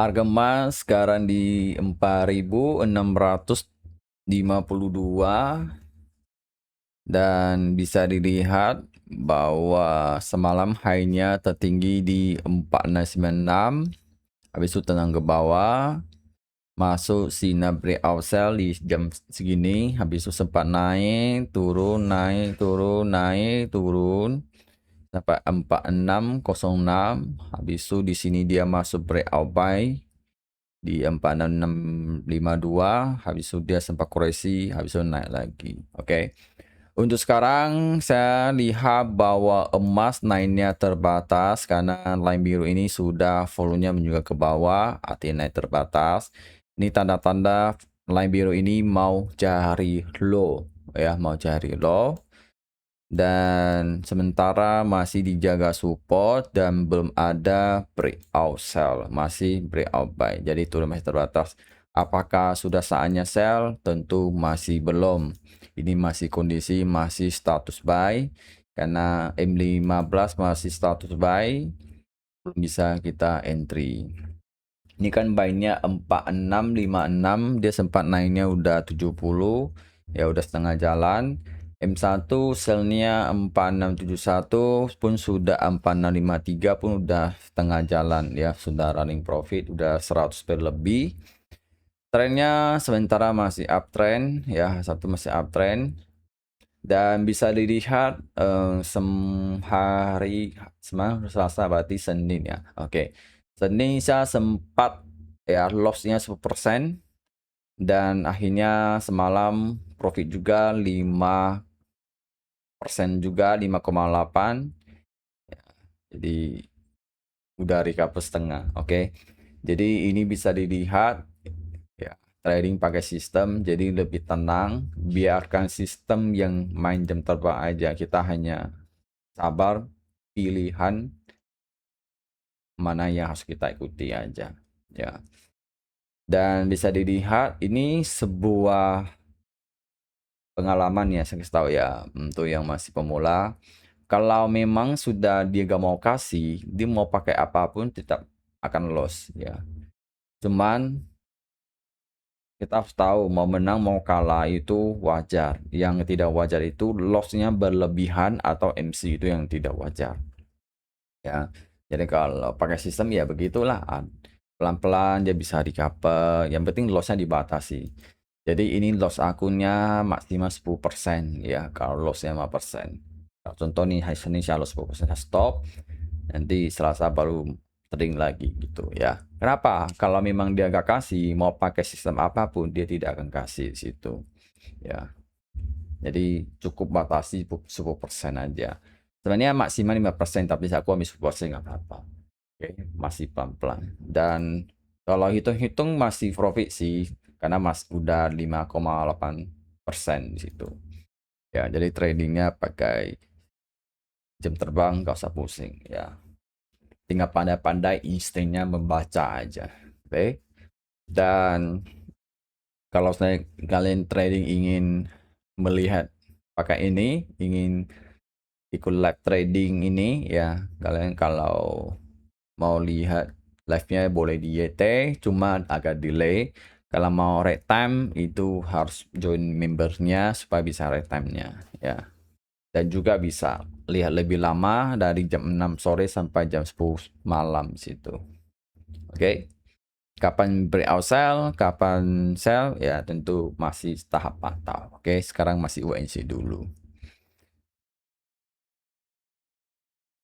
Harga emas sekarang di 4.652 dan bisa dilihat bahwa semalam high-nya tertinggi di 4.696, habis itu tenang ke bawah, masuk sinar breakout sell di jam segini, habis itu sempat naik, turun, naik, turun, naik, turun sampai 4606. Habis itu di sini dia masuk breakout buy di 46652, habis itu dia sempat koreksi, habis itu naik lagi. Oke. Untuk sekarang saya lihat bahwa emas naiknya terbatas karena line biru ini sudah volumenya menunjuk ke bawah, artinya naik terbatas. Ini tanda-tanda line biru ini mau cari low, ya, mau cari low. Dan sementara masih dijaga support dan belum ada breakout sell, masih breakout buy, jadi turun masih terbatas. Apakah sudah saatnya sell? Tentu masih belum. Ini masih kondisi masih status buy karena M15 masih status buy, belum bisa kita entry. Ini kan buy-nya 4656, dia sempat naiknya udah 70, ya udah setengah jalan. M1 sell-nya 4671 pun sudah 4653 pun udah setengah jalan, ya sudah running profit, udah 100 per lebih. Trennya sementara masih uptrend, ya satu masih uptrend. Dan bisa dilihat hari semalam Selasa berarti Senin, ya. Oke. Senin saya sempat ya lossnya 10% dan akhirnya semalam profit juga 5% juga, 5,8. Jadi udah recover setengah. Oke. Jadi ini bisa dilihat ya, trading pakai sistem jadi lebih tenang, biarkan sistem yang main jam terbang aja, kita hanya sabar, pilihan mana yang harus kita ikuti aja, ya. Dan bisa dilihat ini sebuah pengalaman ya, saya kasih tahu ya, untuk yang masih pemula. Kalau memang sudah dia gak mau kasih, dia mau pakai apapun tetap akan loss, ya. Cuman kita harus tahu mau menang mau kalah itu wajar. Yang tidak wajar itu lossnya berlebihan atau MC itu yang tidak wajar, ya. Jadi kalau pakai sistem ya begitulah, pelan-pelan dia bisa recover, yang penting lossnya dibatasi. Jadi ini loss akunnya maksimal 10%, ya, kalau lossnya 5%. Kalau contoh nih hari Senin saya loss 10%, saya stop, nanti Selasa baru trading lagi gitu, ya. Kenapa? Kalau memang dia gak kasih, mau pakai sistem apapun dia tidak akan kasih di situ, ya. Jadi cukup batasi 10% aja. Sebenarnya maksimal 5%, tapi aku ambil 10% nggak apa-apa. Oke, masih pelan-pelan. Dan kalau hitung-hitung masih profit sih, karena mas udah 5,8% di situ. Ya, jadi tradingnya pakai jam terbang, gak usah pusing, ya. Tinggal pandai-pandai instingnya membaca aja. Oke. Dan kalau kalian trading ingin melihat pakai ini, ingin ikut live trading ini, ya, kalian kalau mau lihat live-nya boleh di YT, cuma agak delay. Kalau mau rate time itu harus join membernya supaya bisa rate time-nya, ya. Dan juga bisa lihat lebih lama dari jam 6 sore sampai jam 10 malam situ. Oke. Kapan breakout sell, kapan sell, ya tentu masih tahap pantau. Oke, sekarang masih wait and see dulu.